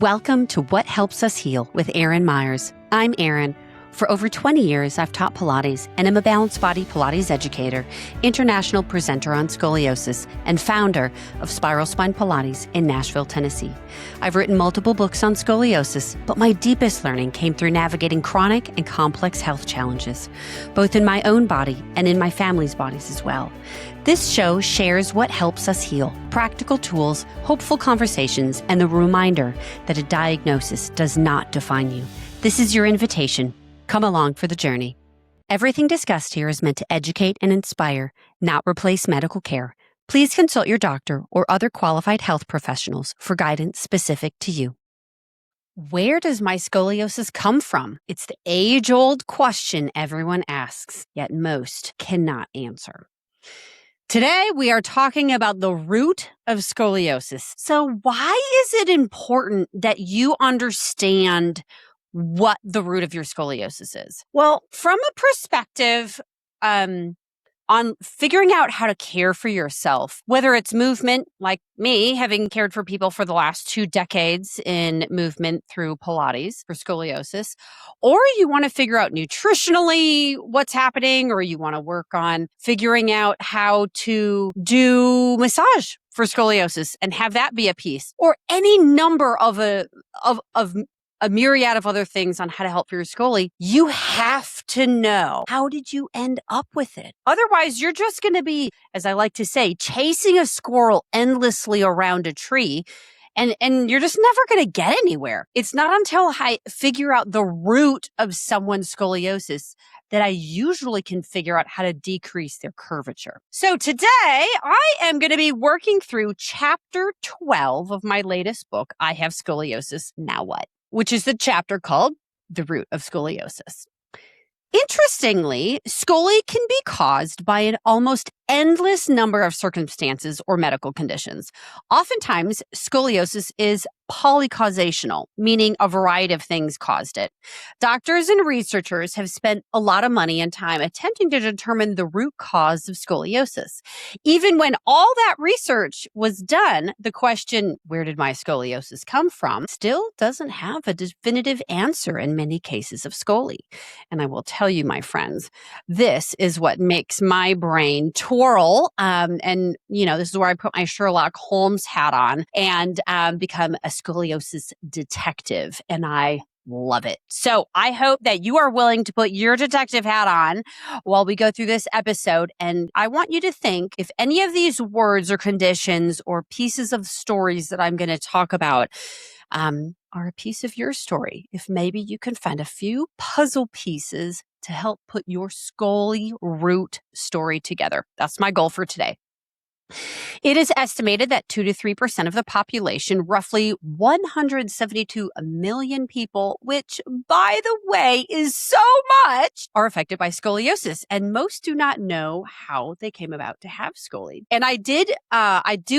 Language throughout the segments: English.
Welcome to What Helps Us Heal with Erin Myers. I'm Erin. For over 20 years, I've taught Pilates and am a balanced body Pilates educator, international presenter on scoliosis, and founder of Spiral Spine Pilates in Nashville, Tennessee. I've written multiple books on scoliosis, but my deepest learning came through navigating chronic and complex health challenges, both in my own body and in my family's bodies as well. This show shares what helps us heal, practical tools, hopeful conversations, and the reminder that a diagnosis does not define you. This is your invitation. Come along for the journey. Everything discussed here is meant to educate and inspire, not replace medical care. Please consult your doctor or other qualified health professionals for guidance specific to you. Where does my scoliosis come from? It's the age-old question everyone asks, yet most cannot answer. Today, we are talking about the root of scoliosis. So why is it important that you understand what the root of your scoliosis is? Well, from a perspective on figuring out how to care for yourself, whether it's movement, like me, having cared for people for the last 2 decades in movement through Pilates for scoliosis, or you want to figure out nutritionally what's happening, or you want to work on figuring out how to do massage for scoliosis and have that be a piece, or any number of a myriad of other things on how to help your scoli, you have to know, how did you end up with it? Otherwise, you're just going to be, as I like to say, chasing a squirrel endlessly around a tree, and you're just never going to get anywhere. It's not until I figure out the root of someone's scoliosis that I usually can figure out how to decrease their curvature. So today, I am going to be working through chapter 12 of my latest book, I Have Scoliosis, Now What?, which is the chapter called The Root of Scoliosis. Interestingly, scoli can be caused by an almost endless number of circumstances or medical conditions. Oftentimes, scoliosis is polycausational, meaning a variety of things caused it. Doctors and researchers have spent a lot of money and time attempting to determine the root cause of scoliosis. Even when all that research was done, the question, where did my scoliosis come from, still doesn't have a definitive answer in many cases of scoli. And I will tell you, my friends, this is what makes my brain twirl. And, you know, this is where I put my Sherlock Holmes hat on and become a scoliosis detective. And I love it. So I hope that you are willing to put your detective hat on while we go through this episode. And I want you to think if any of these words or conditions or pieces of stories that I'm going to talk about are a piece of your story, if maybe you can find a few puzzle pieces to help put your scoli root story together. That's my goal for today. It is estimated that 2 to 3% of the population, roughly 172 million people, which, by the way, is so much, are affected by scoliosis. And most do not know how they came about to have scoli. And I do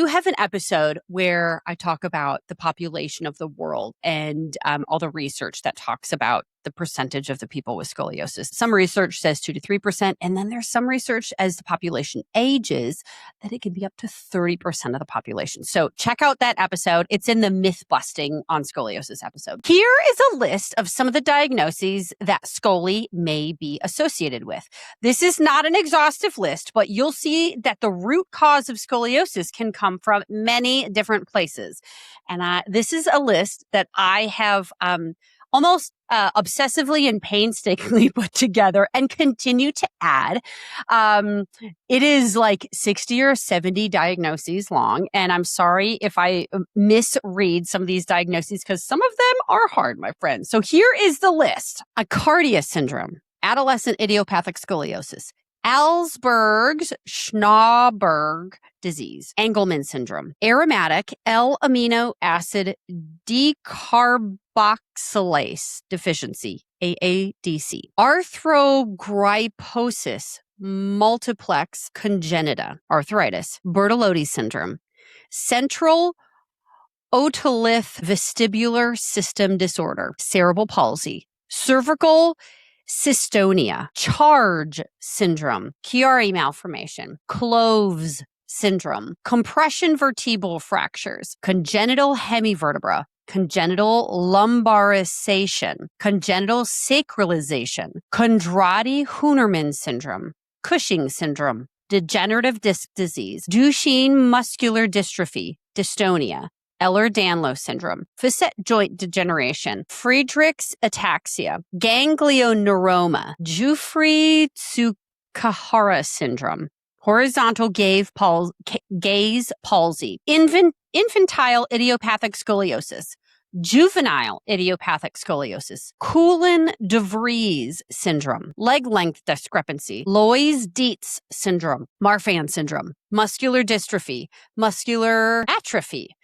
have an episode where I talk about the population of the world and all the research that talks about the percentage of the people with scoliosis. Some research says 2 to 3%, and then there's some research as the population ages that it can be up to 30% of the population. So check out that episode. It's in the myth busting on scoliosis episode. Here is a list of some of the diagnoses that scoli may be associated with. This is not an exhaustive list, but you'll see that the root cause of scoliosis can come from many different places. And this is a list that I have almost obsessively and painstakingly put together and continue to add. It is like 60 or 70 diagnoses long. And I'm sorry if I misread some of these diagnoses because some of them are hard, my friends. So here is the list. Accardia syndrome, adolescent idiopathic scoliosis, Alzheimer's-Schnaberg disease, Angelman syndrome, aromatic L-amino acid decarboxylase deficiency, AADC, arthrogryposis multiplex congenita, arthritis, Bertolini syndrome, central otolith vestibular system disorder, cerebral palsy, cervical cystonia, Charge syndrome, Chiari malformation, Cloves syndrome, compression vertebral fractures, congenital hemivertebra congenital lumbarization, congenital sacralization, Kondraty-Hunerman syndrome, Cushing syndrome, degenerative disc disease, Duchenne muscular dystrophy, dystonia, Ehlers-Danlos syndrome, facet joint degeneration, Friedreich's ataxia, ganglioneuroma, Giuffre-Tsukahara syndrome, horizontal gaze palsy, infantile idiopathic scoliosis, juvenile idiopathic scoliosis, Coulin-de Vries syndrome, leg length discrepancy, Loeys-Dietz syndrome, Marfan syndrome, muscular dystrophy, muscular atrophy,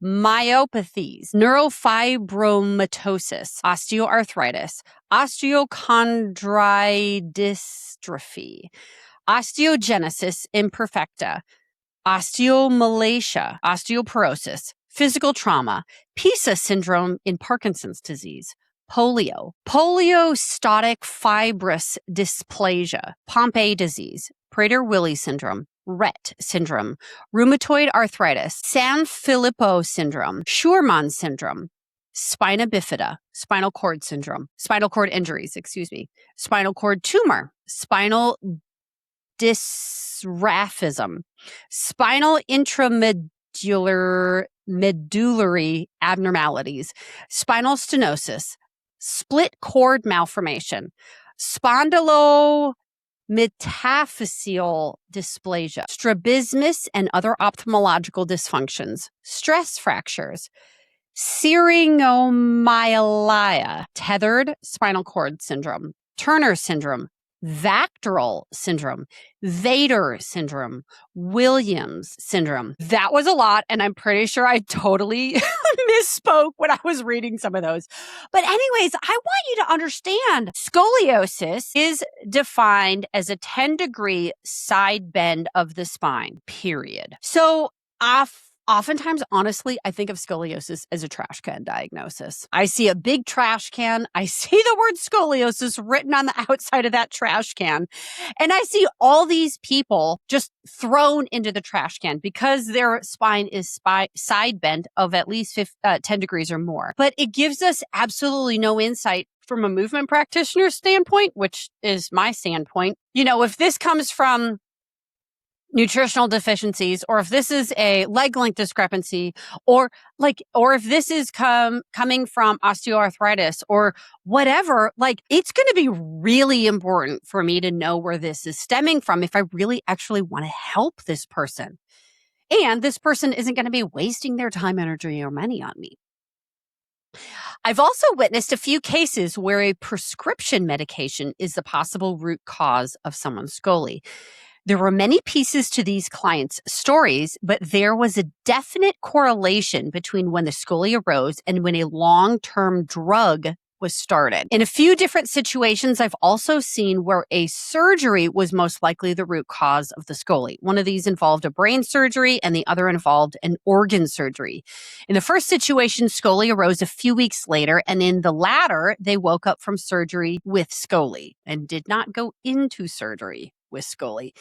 myopathies, neurofibromatosis, osteoarthritis, osteochondrodystrophy, osteogenesis imperfecta, osteomalacia, osteoporosis, physical trauma, PISA syndrome in Parkinson's disease, polio, polyostotic fibrous dysplasia, Pompe disease, Prader-Willi syndrome, Rett syndrome, rheumatoid arthritis, Sanfilippo syndrome, Schurman syndrome, spina bifida, spinal cord injuries, spinal cord tumor, spinal dysraphism, spinal medullary abnormalities, spinal stenosis, split cord malformation, spondylometaphasial dysplasia, strabismus and other ophthalmological dysfunctions, stress fractures, syringomyelia, tethered spinal cord syndrome, Turner syndrome, Vacteral syndrome, Vader syndrome, Williams syndrome. That was a lot, and I'm pretty sure I totally misspoke when I was reading some of those. But anyways, I want you to understand scoliosis is defined as a 10-degree side bend of the spine, period. So oftentimes, honestly, I think of scoliosis as a trash can diagnosis. I see a big trash can. I see the word scoliosis written on the outside of that trash can. And I see all these people just thrown into the trash can because their spine is side bent of at least 10 degrees or more. But it gives us absolutely no insight from a movement practitioner standpoint, which is my standpoint. You know, if this comes from nutritional deficiencies, or if this is a leg length discrepancy, or if this is coming from osteoarthritis or whatever, it's going to be really important for me to know where this is stemming from if I really actually want to help this person. And this person isn't going to be wasting their time, energy, or money on me. I've also witnessed a few cases where a prescription medication is the possible root cause of someone's scoli. There were many pieces to these clients' stories, but there was a definite correlation between when the scoli arose and when a long-term drug was started. In a few different situations, I've also seen where a surgery was most likely the root cause of the scoli. One of these involved a brain surgery and the other involved an organ surgery. In the first situation, scoli arose a few weeks later, and in the latter, they woke up from surgery with scoli and did not go into surgery with scoli.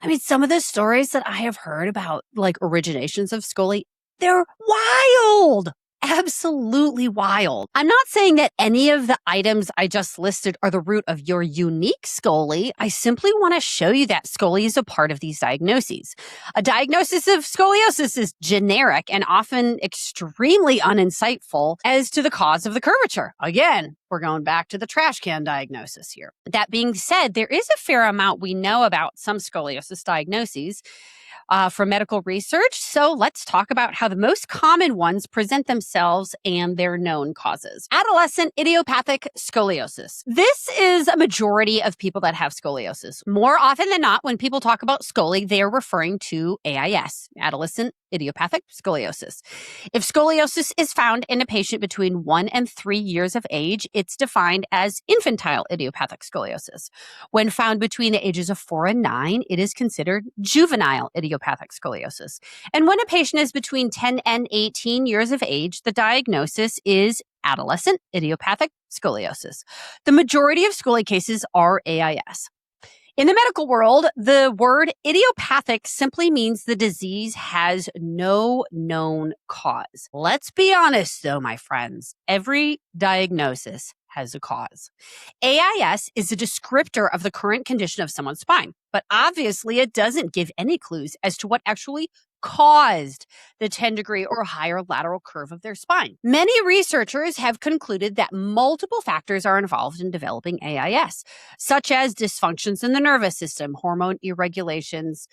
I mean, some of the stories that I have heard about originations of scoli, they're wild. Absolutely wild. I'm not saying that any of the items I just listed are the root of your unique scoli. I simply want to show you that scoli is a part of these diagnoses. A diagnosis of scoliosis is generic and often extremely uninsightful as to the cause of the curvature. Again, we're going back to the trash can diagnosis here. That being said, there is a fair amount we know about some scoliosis diagnoses from medical research. So let's talk about how the most common ones present themselves and their known causes. Adolescent idiopathic scoliosis. This is a majority of people that have scoliosis. More often than not, when people talk about scoli, they are referring to AIS, adolescent idiopathic scoliosis. If scoliosis is found in a patient between 1 and 3 years of age, it's defined as infantile idiopathic scoliosis. When found between the ages of 4 and 9, it is considered juvenile idiopathic scoliosis. And when a patient is between 10 and 18 years of age, the diagnosis is adolescent idiopathic scoliosis. The majority of scoli cases are AIS. In the medical world, the word idiopathic simply means the disease has no known cause. Let's be honest, though, my friends, every diagnosis has a cause. AIS is a descriptor of the current condition of someone's spine, but obviously it doesn't give any clues as to what actually caused the 10-degree or higher lateral curve of their spine. Many researchers have concluded that multiple factors are involved in developing AIS, such as dysfunctions in the nervous system, hormone irregularities,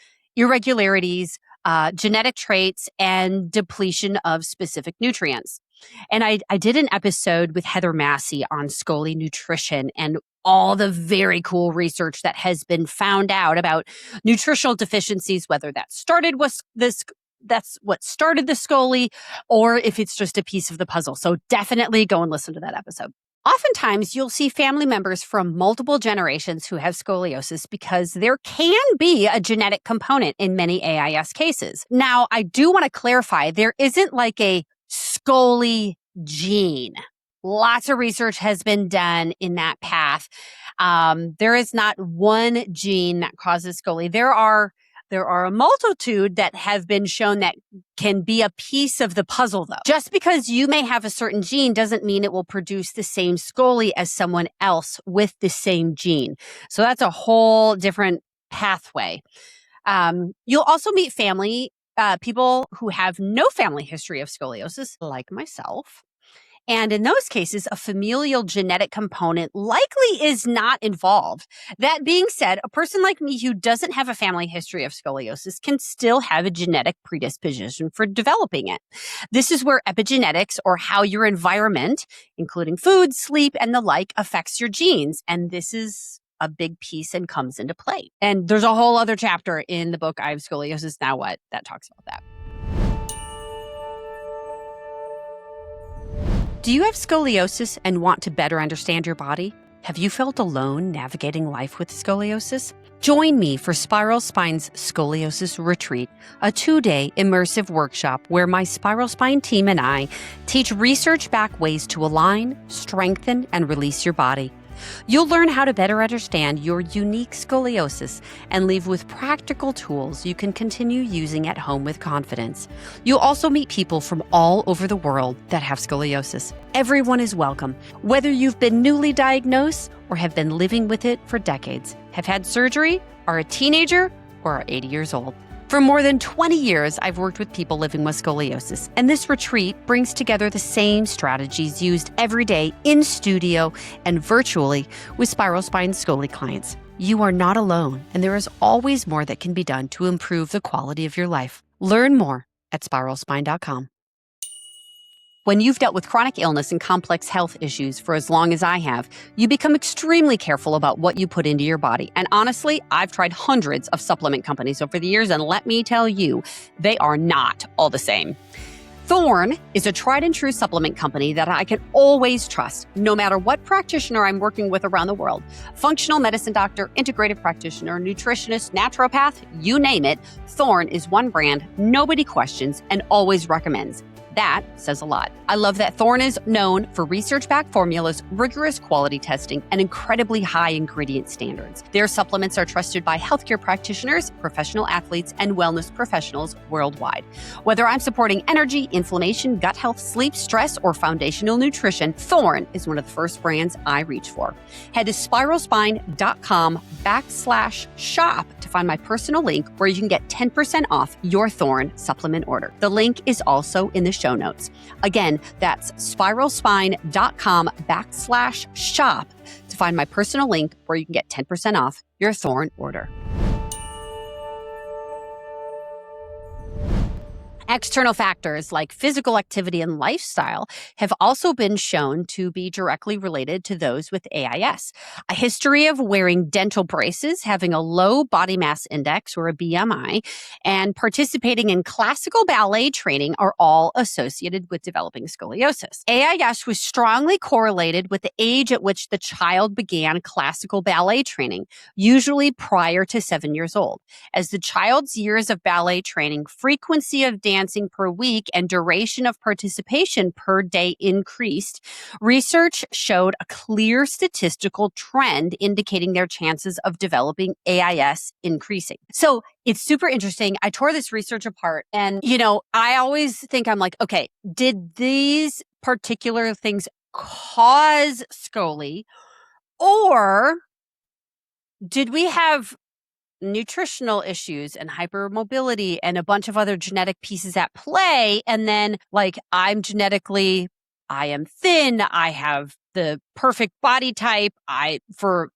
genetic traits, and depletion of specific nutrients. And I did an episode with Heather Massey on Scoli nutrition and all the very cool research that has been found out about nutritional deficiencies, whether that's what started the Scoli, or if it's just a piece of the puzzle. So definitely go and listen to that episode. Oftentimes, you'll see family members from multiple generations who have scoliosis because there can be a genetic component in many AIS cases. Now, I do want to clarify, there isn't like a Scoli gene. Lots of research has been done in that path. There is not one gene that causes Scoli. There are a multitude that have been shown that can be a piece of the puzzle, though. Just because you may have a certain gene doesn't mean it will produce the same Scoli as someone else with the same gene. So that's a whole different pathway. You'll also meet people who have no family history of scoliosis, like myself. And in those cases, a familial genetic component likely is not involved. That being said, a person like me who doesn't have a family history of scoliosis can still have a genetic predisposition for developing it. This is where epigenetics, or how your environment, including food, sleep, and the like, affects your genes. And this is a big piece and comes into play. And there's a whole other chapter in the book, I Have Scoliosis, Now What? That talks about that. Do you have scoliosis and want to better understand your body? Have you felt alone navigating life with scoliosis? Join me for Spiral Spine's Scoliosis Retreat, a 2-day immersive workshop where my Spiral Spine team and I teach research-backed ways to align, strengthen, and release your body. You'll learn how to better understand your unique scoliosis and leave with practical tools you can continue using at home with confidence. You'll also meet people from all over the world that have scoliosis. Everyone is welcome, whether you've been newly diagnosed or have been living with it for decades, have had surgery, are a teenager, or are 80 years old. For more than 20 years, I've worked with people living with scoliosis, and this retreat brings together the same strategies used every day in studio and virtually with Spiral Spine Scoli clients. You are not alone, and there is always more that can be done to improve the quality of your life. Learn more at spiralspine.com. When you've dealt with chronic illness and complex health issues for as long as I have, you become extremely careful about what you put into your body. And honestly, I've tried hundreds of supplement companies over the years, and let me tell you, they are not all the same. Thorne is a tried and true supplement company that I can always trust, no matter what practitioner I'm working with around the world. Functional medicine doctor, integrative practitioner, nutritionist, naturopath, you name it, Thorne is one brand nobody questions and always recommends. That says a lot. I love that Thorne is known for research-backed formulas, rigorous quality testing, and incredibly high ingredient standards. Their supplements are trusted by healthcare practitioners, professional athletes, and wellness professionals worldwide. Whether I'm supporting energy, inflammation, gut health, sleep, stress, or foundational nutrition, Thorne is one of the first brands I reach for. Head to spiralspine.com/shop to find my personal link where you can get 10% off your Thorne supplement order. The link is also in the show notes. Again, that's spiralspine.com/shop to find my personal link where you can get 10% off your Thorne order. External factors like physical activity and lifestyle have also been shown to be directly related to those with AIS. A history of wearing dental braces, having a low body mass index or a BMI, and participating in classical ballet training are all associated with developing scoliosis. AIS was strongly correlated with the age at which the child began classical ballet training, usually prior to 7 years old. As the child's years of ballet training, frequency of dance dancing per week and duration of participation per day increased, research showed a clear statistical trend indicating their chances of developing AIS increasing. So it's super interesting. I tore this research apart and, I always think I'm like, okay, did these particular things cause scoliosis, or did we have nutritional issues and hypermobility and a bunch of other genetic pieces at play? And then I am thin. I have the perfect body type. For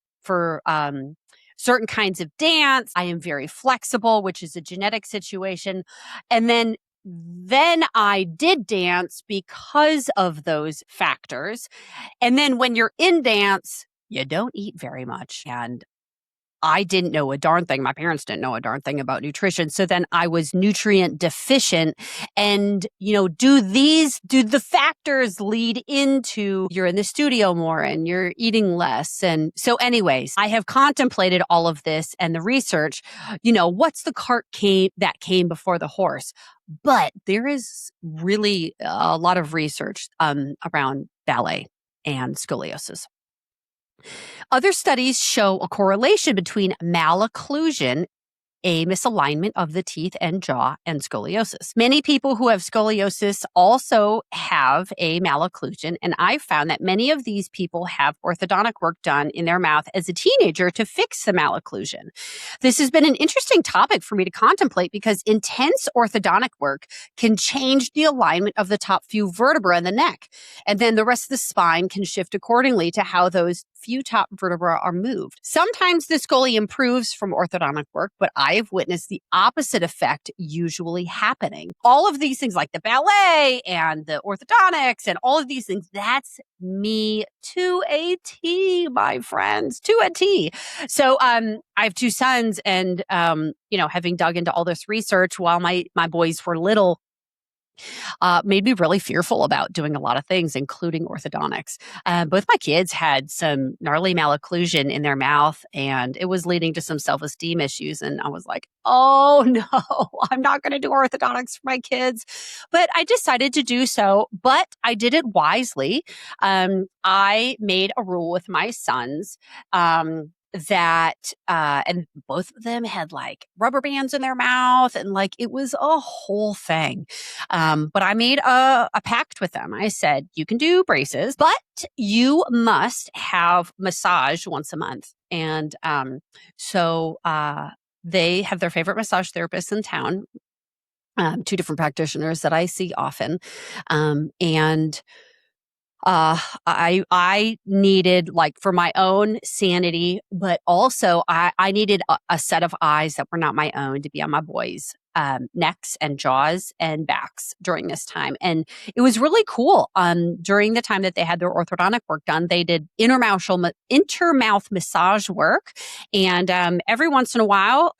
certain kinds of dance, I am very flexible, which is a genetic situation. And then I did dance because of those factors. And then when you're in dance, you don't eat very much. And I didn't know a darn thing. My parents didn't know a darn thing about nutrition. So then I was nutrient deficient. And, do the factors lead into you're in the studio more and you're eating less? And so anyways, I have contemplated all of this and the research, what's the cart that came before the horse? But there is really a lot of research around ballet and scoliosis. Other studies show a correlation between malocclusion, a misalignment of the teeth and jaw, and scoliosis. Many people who have scoliosis also have a malocclusion, and I've found that many of these people have orthodontic work done in their mouth as a teenager to fix the malocclusion. This has been an interesting topic for me to contemplate because intense orthodontic work can change the alignment of the top few vertebrae in the neck, and then the rest of the spine can shift accordingly to how those few top vertebrae are moved. Sometimes the scoli improves from orthodontic work, but I've witnessed the opposite effect usually happening. All of these things like the ballet and the orthodontics and all of these things, that's me to a T, my friends, to a T. So I have two sons and, having dug into all this research while my boys were little, made me really fearful about doing a lot of things, including orthodontics. Both my kids had some gnarly malocclusion in their mouth, and it was leading to some self-esteem issues. And I was like, oh no, I'm not going to do orthodontics for my kids. But I decided to do so, but I did it wisely. I made a rule with my sons and both of them had rubber bands in their mouth, and it was a whole thing. But I made a pact with them. I said, you can do braces, but you must have massage once a month. And so they have their favorite massage therapist in town, two different practitioners that I see often. And I needed for my own sanity, but also I needed a set of eyes that were not my own to be on my boys' necks and jaws and backs during this time. And it was really cool. During the time that they had their orthodontic work done, they did intermouth massage work. And every once in a while,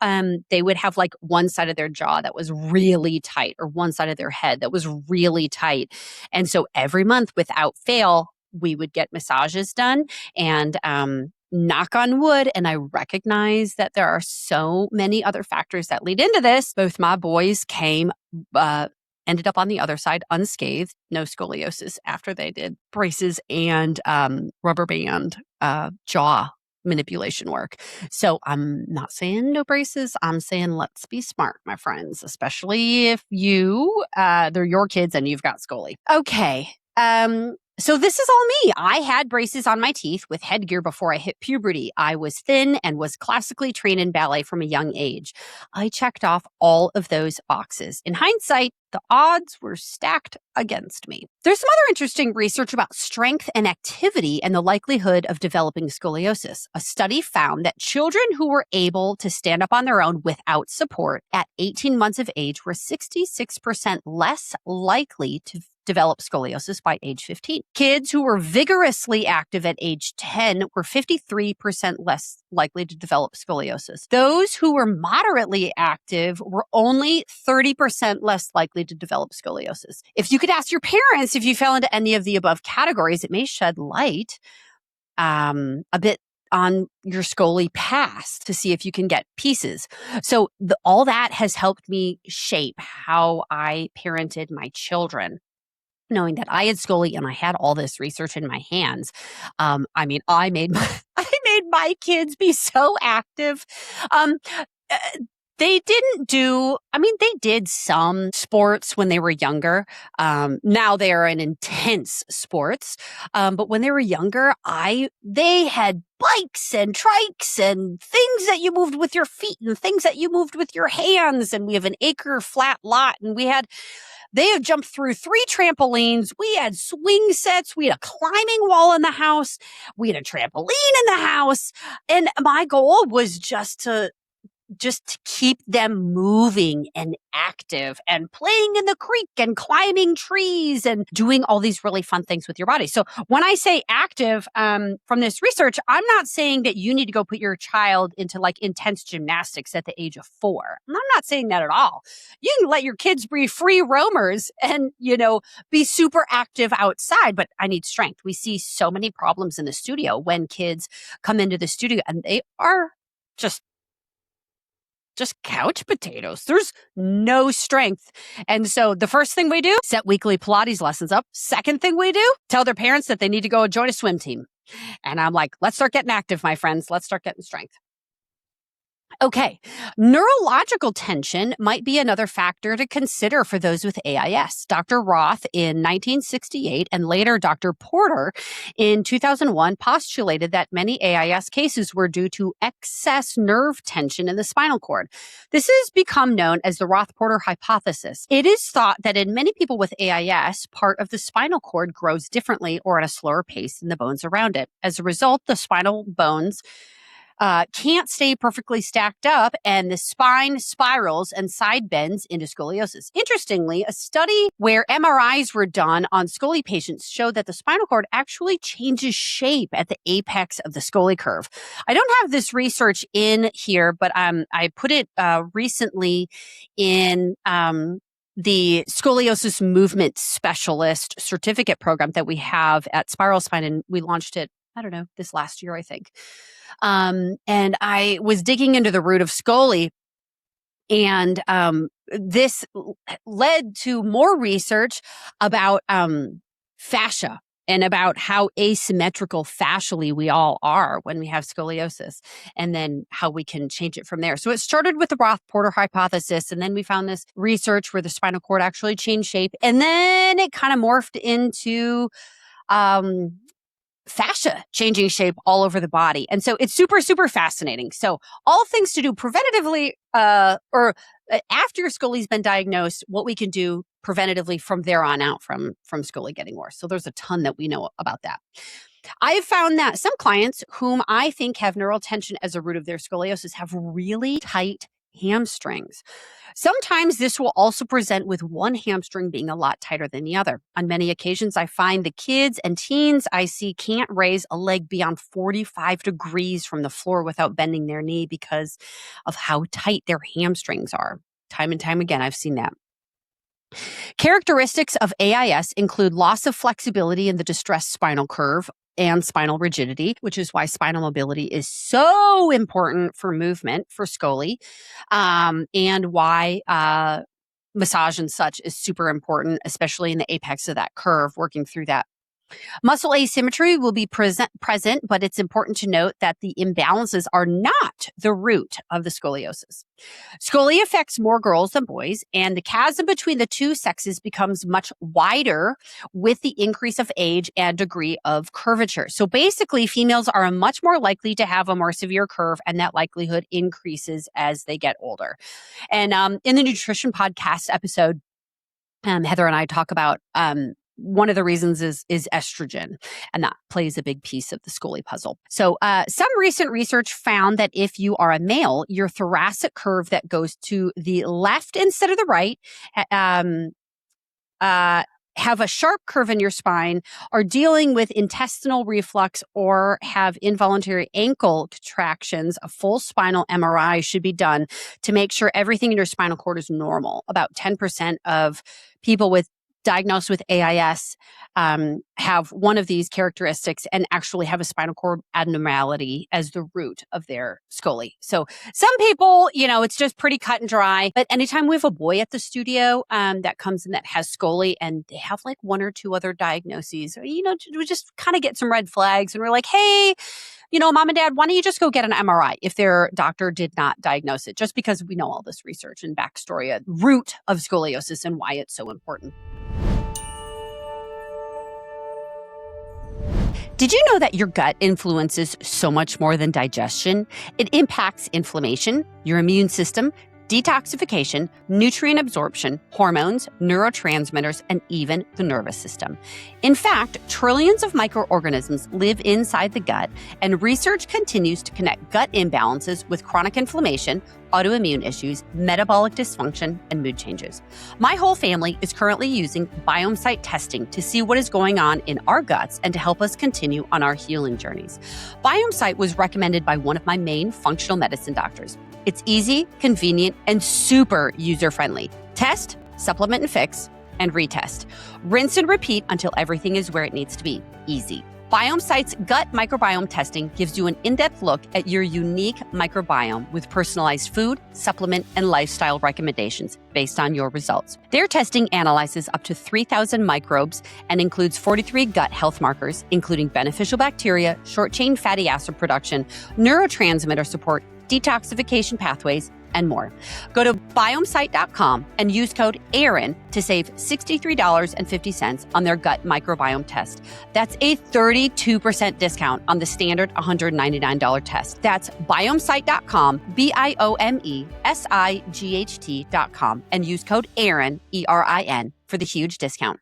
they would have one side of their jaw that was really tight or one side of their head that was really tight. And so every month without fail, we would get massages done. And knock on wood, and I recognize that there are so many other factors that lead into this. Both my boys ended up on the other side unscathed, no scoliosis after they did braces and rubber band jaw manipulation work. So I'm not saying no braces. I'm saying let's be smart, my friends, especially if they're your kids and you've got scoli. Okay. So this is all me. I had braces on my teeth with headgear before I hit puberty. I was thin and was classically trained in ballet from a young age. I checked off all of those boxes. In hindsight, the odds were stacked against me. There's some other interesting research about strength and activity and the likelihood of developing scoliosis. A study found that children who were able to stand up on their own without support at 18 months of age were 66% less likely to develop scoliosis by age 15. Kids who were vigorously active at age 10 were 53% less likely to develop scoliosis. Those who were moderately active were only 30% less likely to develop scoliosis. If you could ask your parents if you fell into any of the above categories, it may shed light a bit on your Scoli pass to see if you can get pieces. So all that has helped me shape how I parented my children. Knowing that I had Scoli and I had all this research in my hands, I made my, I made my kids be so active. Um, uh, they didn't do, they did some sports when they were younger. Now they are in intense sports. But when they were younger, they had bikes and trikes and things that you moved with your feet and things that you moved with your hands. And we have an acre flat lot, and they have jumped through 3 trampolines. We had swing sets. We had a climbing wall in the house. We had a trampoline in the house. And my goal was just to keep them moving and active and playing in the creek and climbing trees and doing all these really fun things with your body. So when I say active, from this research, I'm not saying that you need to go put your child into like intense gymnastics at the age of 4. I'm not saying that at all. You can let your kids be free roamers and, be super active outside, but I need strength. We see so many problems in the studio when kids come into the studio and they are just couch potatoes. There's no strength. And so the first thing we do, set weekly Pilates lessons up. Second thing we do, tell their parents that they need to go join a swim team. And I'm like, let's start getting active, my friends. Let's start getting strength. Okay, neurological tension might be another factor to consider for those with AIS. Dr. Roth in 1968 and later Dr. Porter in 2001 postulated that many AIS cases were due to excess nerve tension in the spinal cord. This has become known as the Roth-Porter hypothesis. It is thought that in many people with AIS, part of the spinal cord grows differently or at a slower pace than the bones around it. As a result, the spinal bones can't stay perfectly stacked up, and the spine spirals and side bends into scoliosis. Interestingly, a study where MRIs were done on Scoli patients showed that the spinal cord actually changes shape at the apex of the Scoli curve. I don't have this research in here, but I put it recently in the scoliosis movement specialist certificate program that we have at Spiral Spine, and we launched it, I don't know, this last year, I think. And I was digging into the root of Scoli, and this led to more research about fascia and about how asymmetrical fascially we all are when we have scoliosis, and then how we can change it from there. So it started with the Roth-Porter hypothesis, and then we found this research where the spinal cord actually changed shape, and then it kind of morphed into fascia changing shape all over the body. And so it's super, super fascinating. So all things to do preventatively, or after your Scoli's been diagnosed, what we can do preventatively from there on out from Scoli getting worse. So there's a ton that we know about that. I have found that some clients whom I think have neural tension as a root of their scoliosis have really tight hamstrings. Sometimes this will also present with one hamstring being a lot tighter than the other. On many occasions, I find the kids and teens I see can't raise a leg beyond 45 degrees from the floor without bending their knee because of how tight their hamstrings are. Time and time again, I've seen that. Characteristics of AIS include loss of flexibility in the distressed spinal curve and spinal rigidity, which is why spinal mobility is so important for movement for Scoli, and why massage and such is super important, especially in the apex of that curve, working through that. Muscle asymmetry will be present, but it's important to note that the imbalances are not the root of the scoliosis. Scoli affects more girls than boys, and the chasm between the two sexes becomes much wider with the increase of age and degree of curvature. So basically, females are much more likely to have a more severe curve, and that likelihood increases as they get older. And in the nutrition podcast episode, Heather and I talk about one of the reasons is estrogen, and that plays a big piece of the Scoli puzzle. So some recent research found that if you are a male, your thoracic curve that goes to the left instead of the right have a sharp curve in your spine, are dealing with intestinal reflux, or have involuntary ankle contractions, a full spinal MRI should be done to make sure everything in your spinal cord is normal. About 10% of people with diagnosed with AIS have one of these characteristics and actually have a spinal cord abnormality as the root of their scoli. So some people, it's just pretty cut and dry. But anytime we have a boy at the studio that comes in that has scoli and they have like one or two other diagnoses, we just kind of get some red flags and we're like, hey, mom and dad, why don't you just go get an MRI if their doctor did not diagnose it? Just because we know all this research and backstory, a root of scoliosis and why it's so important. Did you know that your gut influences so much more than digestion? It impacts inflammation, your immune system, detoxification, nutrient absorption, hormones, neurotransmitters, and even the nervous system. In fact, trillions of microorganisms live inside the gut, and research continues to connect gut imbalances with chronic inflammation, autoimmune issues, metabolic dysfunction, and mood changes. My whole family is currently using BiomeSite testing to see what is going on in our guts and to help us continue on our healing journeys. BiomeSite was recommended by one of my main functional medicine doctors. It's easy, convenient, and super user-friendly. Test, supplement and fix, and retest. Rinse and repeat until everything is where it needs to be. Easy. BiomeSite's gut microbiome testing gives you an in-depth look at your unique microbiome with personalized food, supplement, and lifestyle recommendations based on your results. Their testing analyzes up to 3,000 microbes and includes 43 gut health markers, including beneficial bacteria, short-chain fatty acid production, neurotransmitter support, detoxification pathways, and more. Go to biomesite.com and use code Erin to save $63.50 on their gut microbiome test. That's a 32% discount on the standard $199 test. That's biomesite.com, BIOMESIGHT.com, and use code Erin, ERIN, for the huge discount.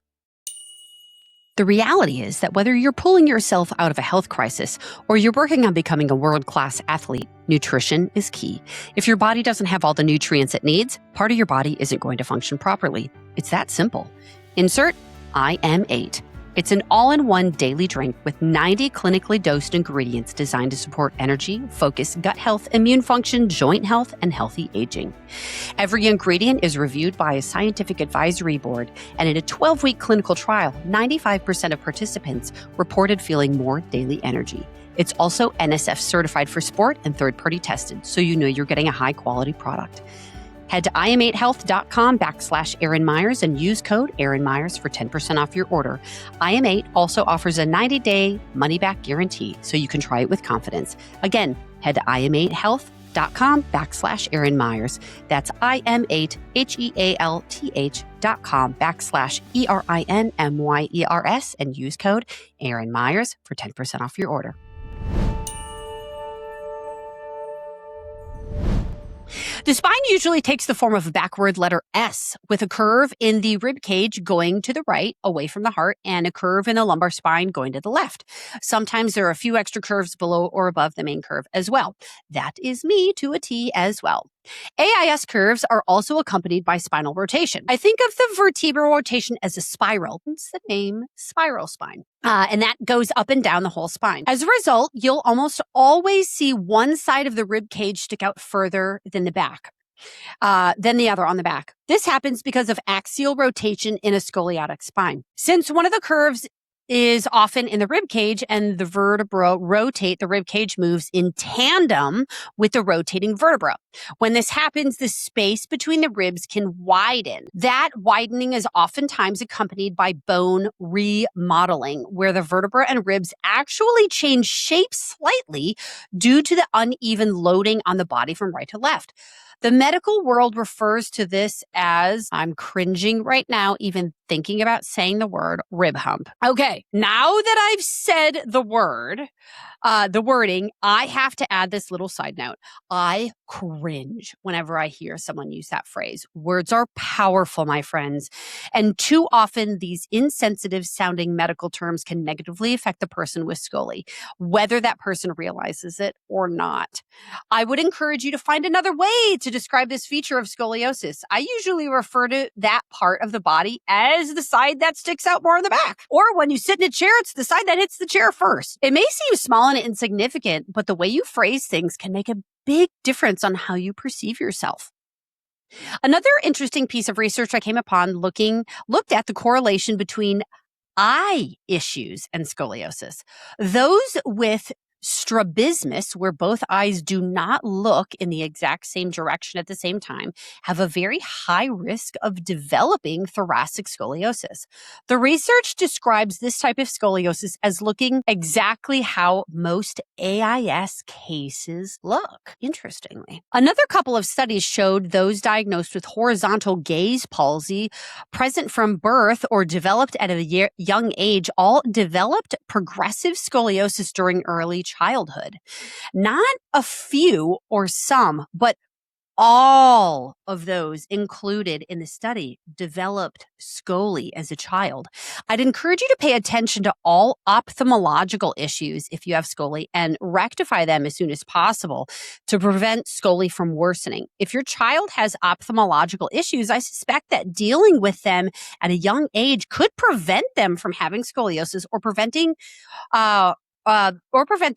The reality is that whether you're pulling yourself out of a health crisis or you're working on becoming a world-class athlete, nutrition is key. If your body doesn't have all the nutrients it needs, part of your body isn't going to function properly. It's that simple. Insert IM8. It's an all-in-one daily drink with 90 clinically dosed ingredients designed to support energy, focus, gut health, immune function, joint health, and healthy aging. Every ingredient is reviewed by a scientific advisory board, and in a 12-week clinical trial, 95% of participants reported feeling more daily energy. It's also NSF certified for sport and third-party tested, so you know you're getting a high-quality product. Head to im8health.com/Erin Myers and use code Erin Myers for 10% off your order. IM8 also offers a 90-day money-back guarantee, so you can try it with confidence. Again, head to im8health.com/Erin Myers. That's im8health.com/ERINMYERS and use code Erin Myers for 10% off your order. The spine usually takes the form of a backward letter S, with a curve in the rib cage going to the right, away from the heart, and a curve in the lumbar spine going to the left. Sometimes there are a few extra curves below or above the main curve as well. That is me to a T as well. AIS curves are also accompanied by spinal rotation. I think of the vertebral rotation as a spiral. It's the name spiral spine. And that goes up and down the whole spine. As a result, you'll almost always see one side of the rib cage stick out further than the back, than the other on the back. This happens because of axial rotation in a scoliotic spine. Since one of the curves is often in the rib cage and the vertebra rotate, the rib cage moves in tandem with the rotating vertebra. When this happens, the space between the ribs can widen. That widening is oftentimes accompanied by bone remodeling, where the vertebra and ribs actually change shape slightly due to the uneven loading on the body from right to left. The medical world refers to this as, I'm cringing right now, even thinking about saying the word rib hump. Okay, now that I've said the wording, I have to add this little side note. I cringe whenever I hear someone use that phrase. Words are powerful, my friends. And too often, these insensitive sounding medical terms can negatively affect the person with scoli, whether that person realizes it or not. I would encourage you to find another way to describe this feature of scoliosis. I usually refer to that part of the body as the side that sticks out more in the back. Or when you sit in a chair, it's the side that hits the chair first. It may seem small and insignificant, but the way you phrase things can make a big difference on how you perceive yourself. Another interesting piece of research I came upon looked at the correlation between eye issues and scoliosis. Those with strabismus, where both eyes do not look in the exact same direction at the same time, have a very high risk of developing thoracic scoliosis. The research describes this type of scoliosis as looking exactly how most AIS cases look, interestingly. Another couple of studies showed those diagnosed with horizontal gaze palsy present from birth or developed at a young age all developed progressive scoliosis during early childhood. Not a few or some, but all of those included in the study developed scoli as a child. I'd encourage you to pay attention to all ophthalmological issues if you have scoli and rectify them as soon as possible to prevent scoli from worsening. If your child has ophthalmological issues, I suspect that dealing with them at a young age could prevent them from having scoliosis or prevent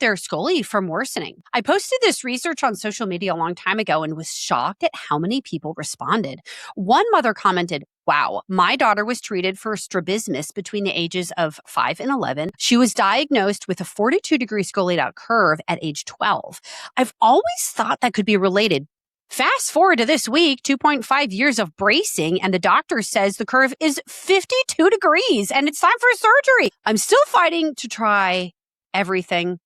their scoli from worsening. I posted this research on social media a long time ago and was shocked at how many people responded. One mother commented, "Wow, my daughter was treated for strabismus between the ages of 5 and 11. She was diagnosed with a 42-degree scoliate out curve at age 12. I've always thought that could be related. Fast forward to this week, 2.5 years of bracing, and the doctor says the curve is 52 degrees and it's time for surgery. I'm still fighting to try everything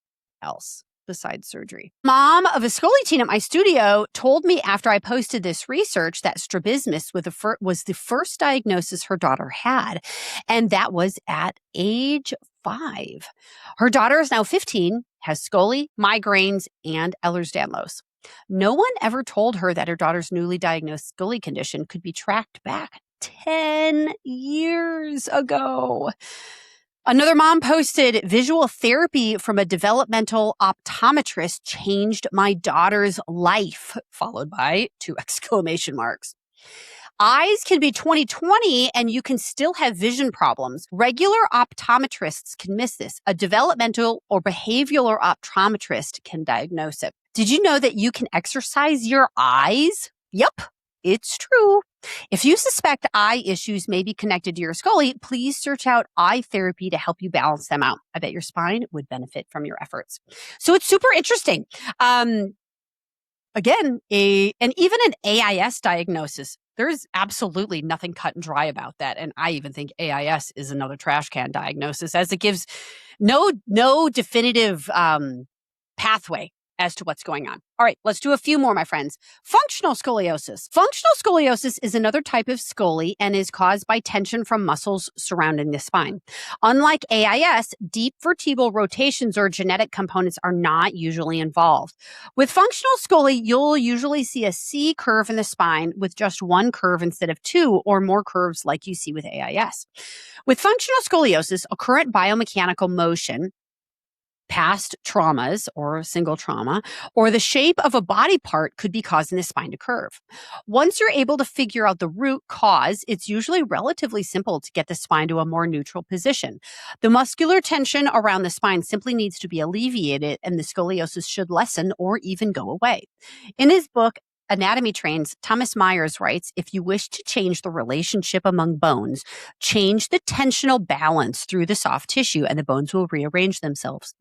else besides surgery." Mom of a scoli teen at my studio told me after I posted this research that strabismus was the first diagnosis her daughter had, and that was at age 5. Her daughter is now 15, has scoli, migraines, and Ehlers-Danlos. No one ever told her that her daughter's newly diagnosed scoli condition could be tracked back 10 years ago. Another mom posted, "Visual therapy from a developmental optometrist changed my daughter's life," followed by 2 exclamation marks. Eyes can be 20/20 and you can still have vision problems. Regular optometrists can miss this. A developmental or behavioral optometrist can diagnose it. Did you know that you can exercise your eyes? Yep, it's true. If you suspect eye issues may be connected to your scoli, please search out eye therapy to help you balance them out. I bet your spine would benefit from your efforts. So it's super interesting. Again, and even an AIS diagnosis, there's absolutely nothing cut and dry about that. And I even think AIS is another trash can diagnosis, as it gives no definitive pathway as to what's going on. All right, let's do a few more, my friends. Functional scoliosis. Functional scoliosis is another type of scoli and is caused by tension from muscles surrounding the spine. Unlike AIS, deep vertebral rotations or genetic components are not usually involved. With functional scoli, you'll usually see a C curve in the spine with just one curve instead of 2 or more curves like you see with AIS. With functional scoliosis, a current biomechanical motion, past traumas or single trauma, or the shape of a body part could be causing the spine to curve. Once you're able to figure out the root cause, it's usually relatively simple to get the spine to a more neutral position. The muscular tension around the spine simply needs to be alleviated, and the scoliosis should lessen or even go away. In his book, Anatomy Trains, Thomas Myers writes, "If you wish to change the relationship among bones, change the tensional balance through the soft tissue and the bones will rearrange themselves.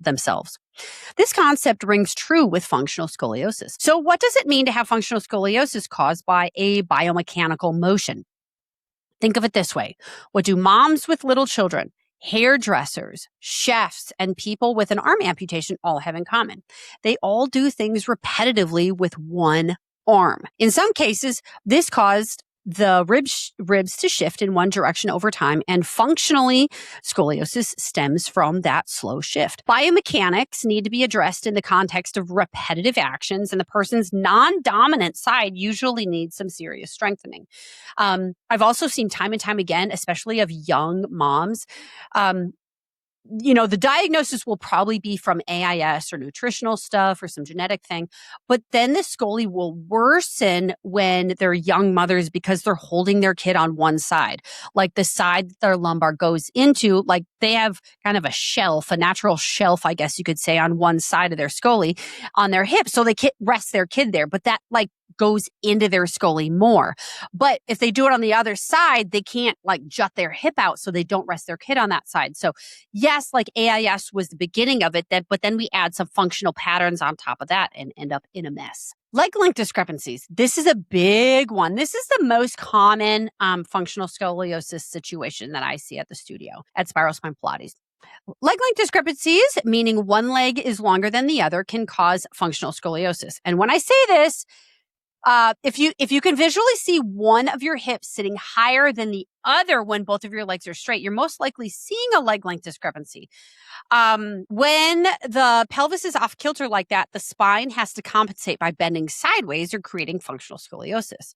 This concept rings true with functional scoliosis. So what does it mean to have functional scoliosis caused by a biomechanical motion? Think of it this way. What do moms with little children, hairdressers, chefs, and people with an arm amputation all have in common? They all do things repetitively with one arm. In some cases, this caused the ribs to shift in one direction over time, and functionally, scoliosis stems from that slow shift. Biomechanics need to be addressed in the context of repetitive actions, and the person's non-dominant side usually needs some serious strengthening. I've also seen time and time again, especially of young moms, the diagnosis will probably be from AIS or nutritional stuff or some genetic thing, but then the scoli will worsen when they're young mothers because they're holding their kid on one side, like the side that their lumbar goes into, like they have kind of a natural shelf, I guess you could say, on one side of their scoli on their hip. So they rest their kid there, but that goes into their scoli more. But if they do it on the other side, they can't like jut their hip out so they don't rest their kid on that side. So yes, like AIS was the beginning of it, but then we add some functional patterns on top of that and end up in a mess. Leg length discrepancies. This is a big one. This is the most common functional scoliosis situation that I see at the studio at Spiral Spine Pilates. Leg length discrepancies, meaning one leg is longer than the other, can cause functional scoliosis. And when I say this, if you can visually see one of your hips sitting higher than the other when both of your legs are straight, you're most likely seeing a leg length discrepancy. When the pelvis is off kilter like that, the spine has to compensate by bending sideways or creating functional scoliosis.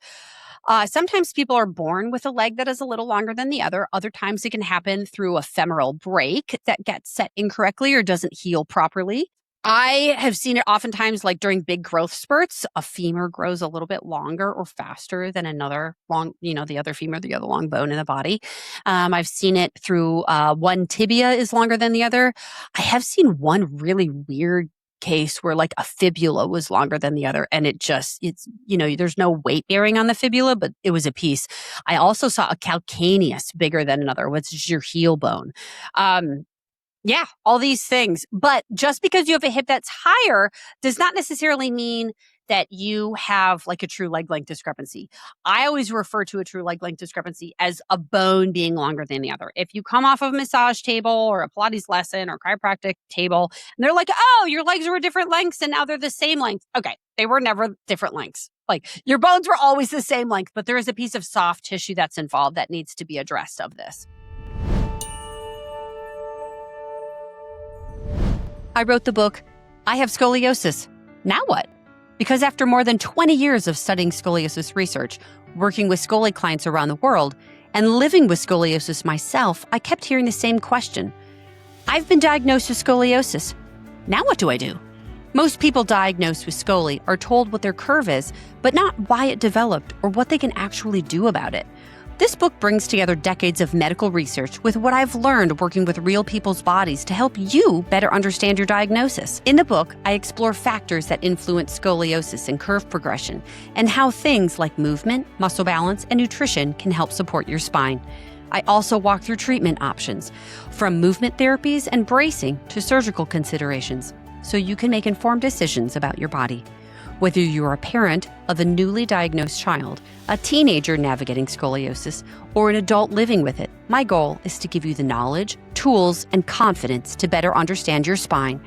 Sometimes people are born with a leg that is a little longer than the other. Other times it can happen through a femoral break that gets set incorrectly or doesn't heal properly. I have seen it oftentimes like during big growth spurts, a femur grows a little bit longer or faster than another long, the other femur, the other long bone in the body. I've seen it through one tibia is longer than the other. I have seen one really weird case where like a fibula was longer than the other and there's no weight bearing on the fibula, but it was a piece. I also saw a calcaneus bigger than another, which is your heel bone. Yeah, all these things. But just because you have a hip that's higher does not necessarily mean that you have like a true leg length discrepancy. I always refer to a true leg length discrepancy as a bone being longer than the other. If you come off of a massage table or a Pilates lesson or chiropractic table, and they're like, oh, your legs were different lengths and now they're the same length. Okay, they were never different lengths. Like your bones were always the same length, but there is a piece of soft tissue that's involved that needs to be addressed of this. I wrote the book, I Have Scoliosis. Now what? Because after more than 20 years of studying scoliosis research, working with scoli clients around the world, and living with scoliosis myself, I kept hearing the same question. I've been diagnosed with scoliosis. Now what do I do? Most people diagnosed with scoli are told what their curve is, but not why it developed or what they can actually do about it. This book brings together decades of medical research with what I've learned working with real people's bodies to help you better understand your diagnosis. In the book, I explore factors that influence scoliosis and curve progression, and how things like movement, muscle balance, and nutrition can help support your spine. I also walk through treatment options, from movement therapies and bracing to surgical considerations, so you can make informed decisions about your body. Whether you're a parent of a newly diagnosed child, a teenager navigating scoliosis, or an adult living with it, my goal is to give you the knowledge, tools, and confidence to better understand your spine,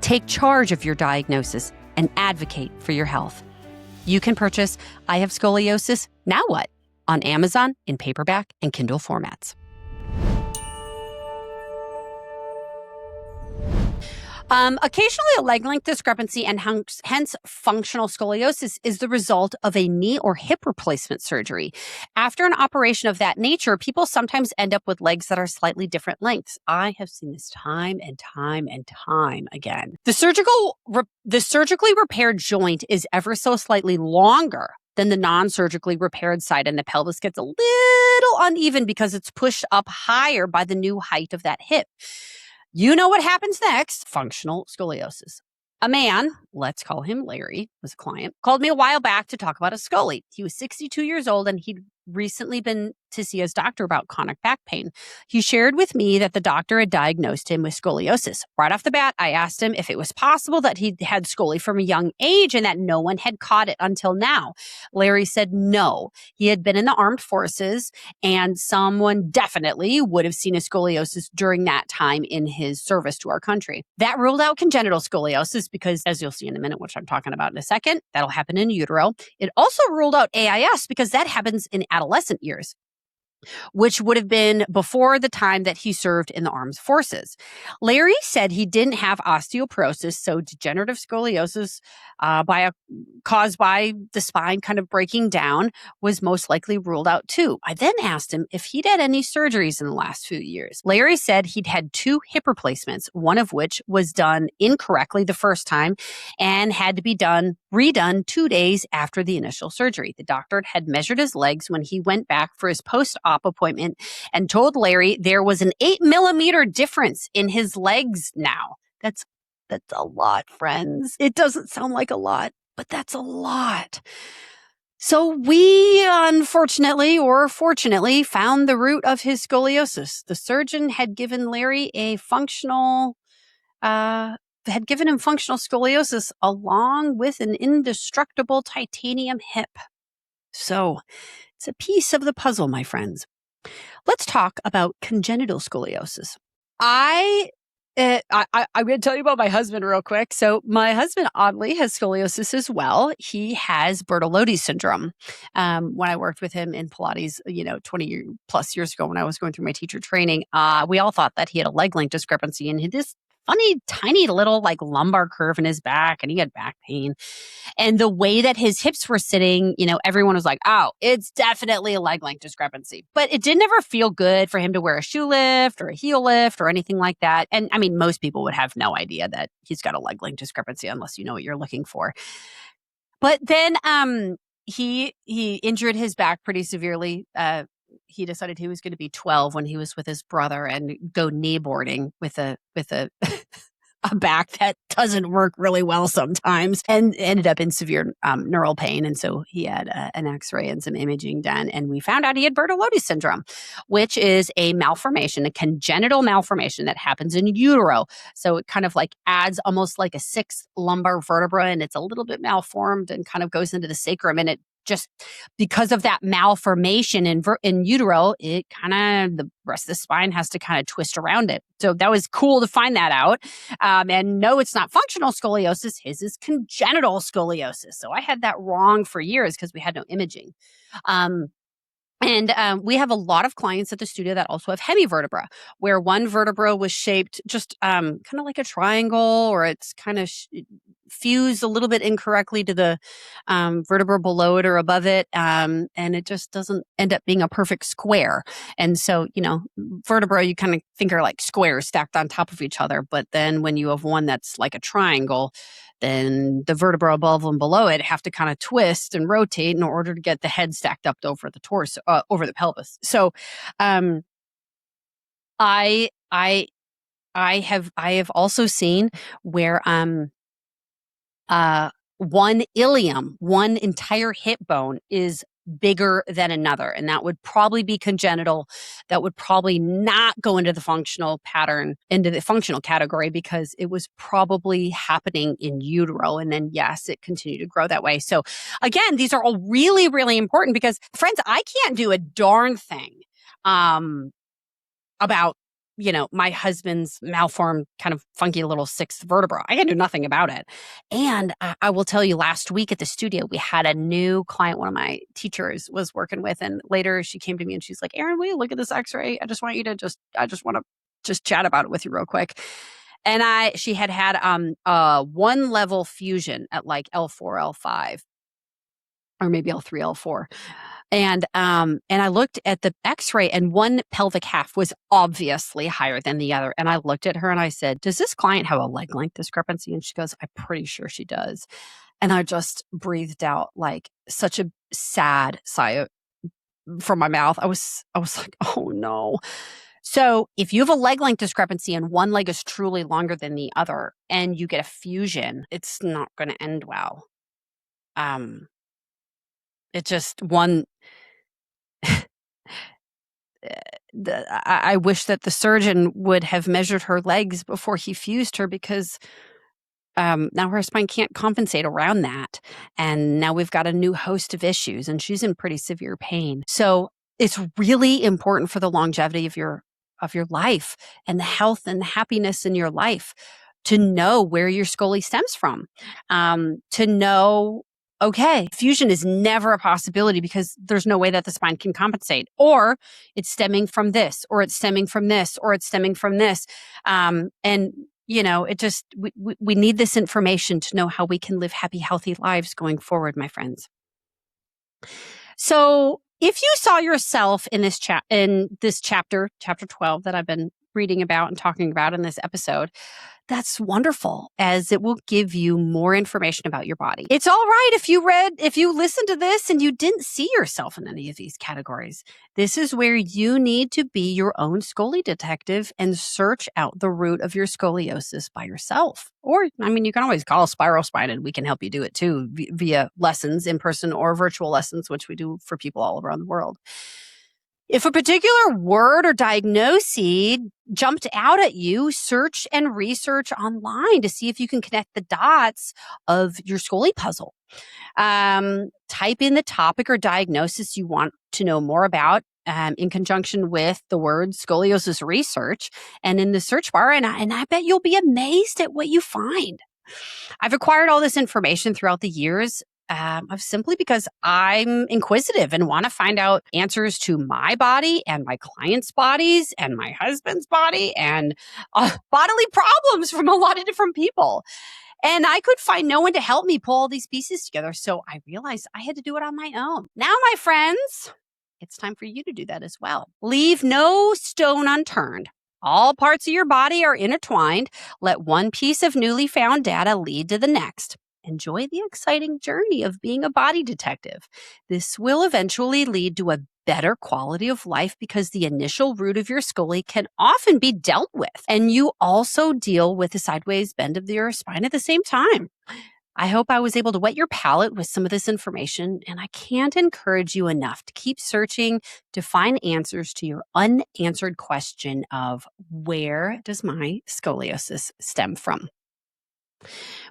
take charge of your diagnosis, and advocate for your health. You can purchase I Have Scoliosis, Now What? On Amazon in paperback and Kindle formats. Occasionally, a leg length discrepancy and hence functional scoliosis is the result of a knee or hip replacement surgery. After an operation of that nature, people sometimes end up with legs that are slightly different lengths. I have seen this time and time and time again. The surgically repaired joint is ever so slightly longer than the non-surgically repaired side, and the pelvis gets a little uneven because it's pushed up higher by the new height of that hip. You know what happens next? Functional scoliosis. A man, let's call him Larry, was a client, called me a while back to talk about a scoli. He was 62 years old and he'd recently been to see his doctor about chronic back pain. He shared with me that the doctor had diagnosed him with scoliosis. Right off the bat, I asked him if it was possible that he had scoli from a young age and that no one had caught it until now. Larry said no. He had been in the armed forces and someone definitely would have seen a scoliosis during that time in his service to our country. That ruled out congenital scoliosis because, as you'll see in a minute, which I'm talking about in a second, that'll happen in utero. It also ruled out AIS because that happens in adolescent years, which would have been before the time that he served in the armed forces. Larry said he didn't have osteoporosis, so degenerative scoliosis caused by the spine kind of breaking down was most likely ruled out too. I then asked him if he'd had any surgeries in the last few years. Larry said he'd had 2 hip replacements, one of which was done incorrectly the first time and had to be redone 2 days after the initial surgery. The doctor had measured his legs when he went back for his post-op appointment and told Larry there was an 8-millimeter difference in his legs now. That's a lot, friends. It doesn't sound like a lot, but that's a lot. So we unfortunately or fortunately found the root of his scoliosis. The surgeon had given Larry a functional had given him functional scoliosis along with an indestructible titanium hip. So it's a piece of the puzzle, my friends. Let's talk about congenital scoliosis. I'm going to tell you about my husband real quick. So my husband oddly has scoliosis as well. He has Bertolotti's syndrome. When I worked with him in Pilates, 20 plus years ago when I was going through my teacher training, we all thought that he had a leg length discrepancy and he had this funny, tiny little like lumbar curve in his back and he had back pain. And the way that his hips were sitting, everyone was like, oh, it's definitely a leg length discrepancy. But it didn't ever feel good for him to wear a shoe lift or a heel lift or anything like that. And I mean, most people would have no idea that he's got a leg length discrepancy unless you know what you're looking for. But then he injured his back pretty severely. He decided he was going to be 12 when he was with his brother and go kneeboarding with a a back that doesn't work really well sometimes, and ended up in severe neural pain. And so he had an x-ray and some imaging done. And we found out he had Bertolotti's syndrome, which is a malformation, a congenital malformation that happens in utero. So it kind of like adds almost like a sixth lumbar vertebra, and it's a little bit malformed and kind of goes into the sacrum. And it just, because of that malformation in utero, it kind of, the rest of the spine has to kind of twist around it. So that was cool to find that out. And no, it's not functional scoliosis. His is congenital scoliosis. So I had that wrong for years because we had no imaging. And we have a lot of clients at the studio that also have hemivertebra, where one vertebra was shaped just kind of like a triangle, or it's kind of fused a little bit incorrectly to the vertebra below it or above it. And it just doesn't end up being a perfect square. And so, vertebra, you kind of think are like squares stacked on top of each other. But then when you have one that's like a triangle, then the vertebra above and below it have to kind of twist and rotate in order to get the head stacked up over the torso, over the pelvis. So, I have also seen where one ilium, one entire hip bone is bigger than another, and that would probably be congenital. That would probably not go into the functional category, because it was probably happening in utero, and then yes, it continued to grow that way. So again, these are all really, really important, because friends, I can't do a darn thing about my husband's malformed, kind of funky little sixth vertebra. I can do nothing about it. And I will tell you, last week at the studio, we had a new client one of my teachers was working with. And later she came to me and she's like, Erin, will you look at this x-ray? I just want to just chat about it with you real quick. And she had one level fusion at like L4, L5, or maybe L3, L4. And I looked at the x-ray, and one pelvic half was obviously higher than the other. And I looked at her and I said, does this client have a leg length discrepancy? And she goes, I'm pretty sure she does. And I just breathed out like such a sad sigh from my mouth. I was like, oh no. So if you have a leg length discrepancy and one leg is truly longer than the other and you get a fusion, it's not going to end well. It just I wish that the surgeon would have measured her legs before he fused her, because now her spine can't compensate around that. And now we've got a new host of issues, and she's in pretty severe pain. So it's really important for the longevity of your life and the health and the happiness in your life to know where your scoli stems from, to know, okay, fusion is never a possibility because there's no way that the spine can compensate, or it's stemming from this, or it's stemming from this, or it's stemming from this. And it just, we need this information to know how we can live happy, healthy lives going forward, my friends. So if you saw yourself in this chapter 12 that I've been reading about and talking about in this episode, that's wonderful, as it will give you more information about your body. It's all right if you listened to this and you didn't see yourself in any of these categories. This is where you need to be your own Scoli detective and search out the root of your scoliosis by yourself. Or, you can always call Spiral Spine and we can help you do it too via lessons, in person or virtual lessons, which we do for people all around the world. If a particular word or diagnosis jumped out at you, search and research online to see if you can connect the dots of your Scoli puzzle. Type in the topic or diagnosis you want to know more about in conjunction with the word scoliosis research and in the search bar, and I bet you'll be amazed at what you find. I've acquired all this information throughout the years simply because I'm inquisitive and want to find out answers to my body and my clients' bodies and my husband's body and bodily problems from a lot of different people. And I could find no one to help me pull all these pieces together. So I realized I had to do it on my own. Now, my friends, it's time for you to do that as well. Leave no stone unturned. All parts of your body are intertwined. Let one piece of newly found data lead to the next. Enjoy the exciting journey of being a body detective. This will eventually lead to a better quality of life because the initial root of your scoli can often be dealt with. And you also deal with the sideways bend of your spine at the same time. I hope I was able to whet your palate with some of this information, and I can't encourage you enough to keep searching to find answers to your unanswered question of where does my scoliosis stem from?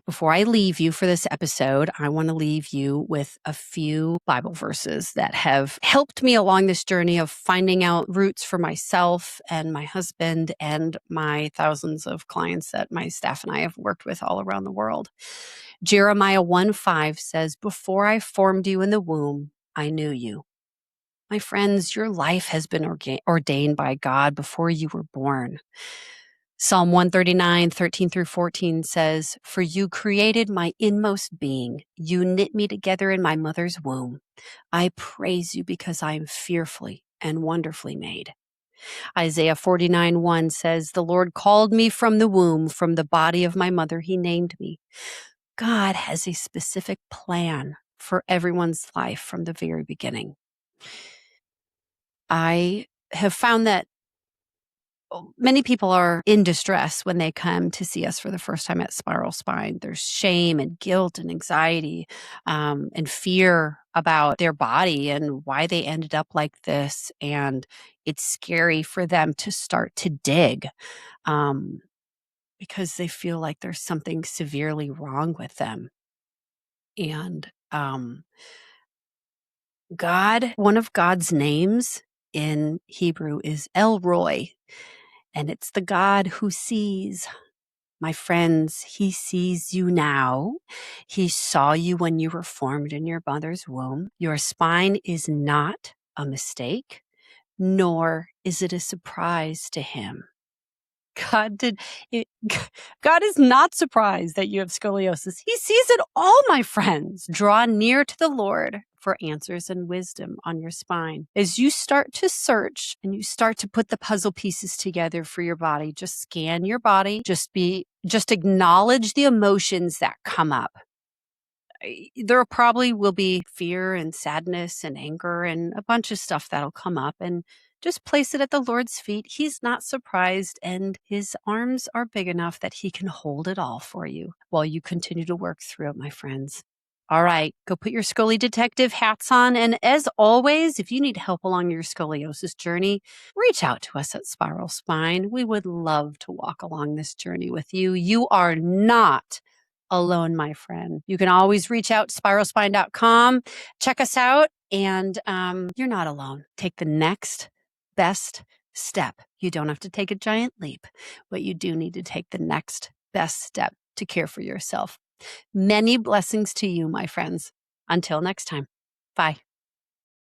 Before I leave you for this episode, I want to leave you with a few Bible verses that have helped me along this journey of finding out roots for myself and my husband and my thousands of clients that my staff and I have worked with all around the world. Jeremiah 1:5 says, "Before I formed you in the womb, I knew you." My friends, your life has been ordained by God before you were born. Psalm 139:13-14 says, "For you created my inmost being. You knit me together in my mother's womb. I praise you because I am fearfully and wonderfully made." Isaiah 49:1 says, "The Lord called me from the womb, from the body of my mother he named me." God has a specific plan for everyone's life from the very beginning. I have found that many people are in distress when they come to see us for the first time at Spiral Spine. There's shame and guilt and anxiety and fear about their body and why they ended up like this. And it's scary for them to start to dig because they feel like there's something severely wrong with them. And God, one of God's names in Hebrew is El Roy, and it's the God who sees. My friends, he sees you now. He saw you when you were formed in your mother's womb. Your spine is not a mistake, nor is it a surprise to him. God is not surprised that you have scoliosis. He sees it all, my friends. Draw near to the Lord for answers and wisdom on your spine. As you start to search and you start to put the puzzle pieces together for your body, just scan your body. Just acknowledge the emotions that come up. There probably will be fear and sadness and anger and a bunch of stuff that'll come up, and just place it at the Lord's feet. He's not surprised, and his arms are big enough that he can hold it all for you while you continue to work through it, my friends. All right, go put your Scoli detective hats on. And as always, if you need help along your scoliosis journey, reach out to us at Spiral Spine. We would love to walk along this journey with you. You are not alone, my friend. You can always reach out to spiralspine.com. Check us out, and you're not alone. Take the next best step. You don't have to take a giant leap, but you do need to take the next best step to care for yourself. Many blessings to you, my friends. Until next time. Bye.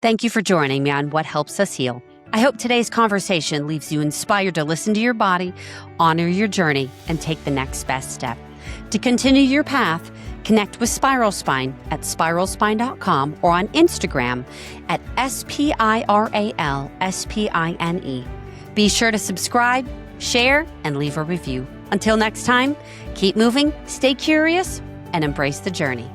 Thank you for joining me on What Helps Us Heal. I hope today's conversation leaves you inspired to listen to your body, honor your journey, and take the next best step. To continue your path, connect with Spiral Spine at spiralspine.com or on Instagram at SPIRALSPINE. Be sure to subscribe, share, and leave a review. Until next time, keep moving, stay curious, and embrace the journey.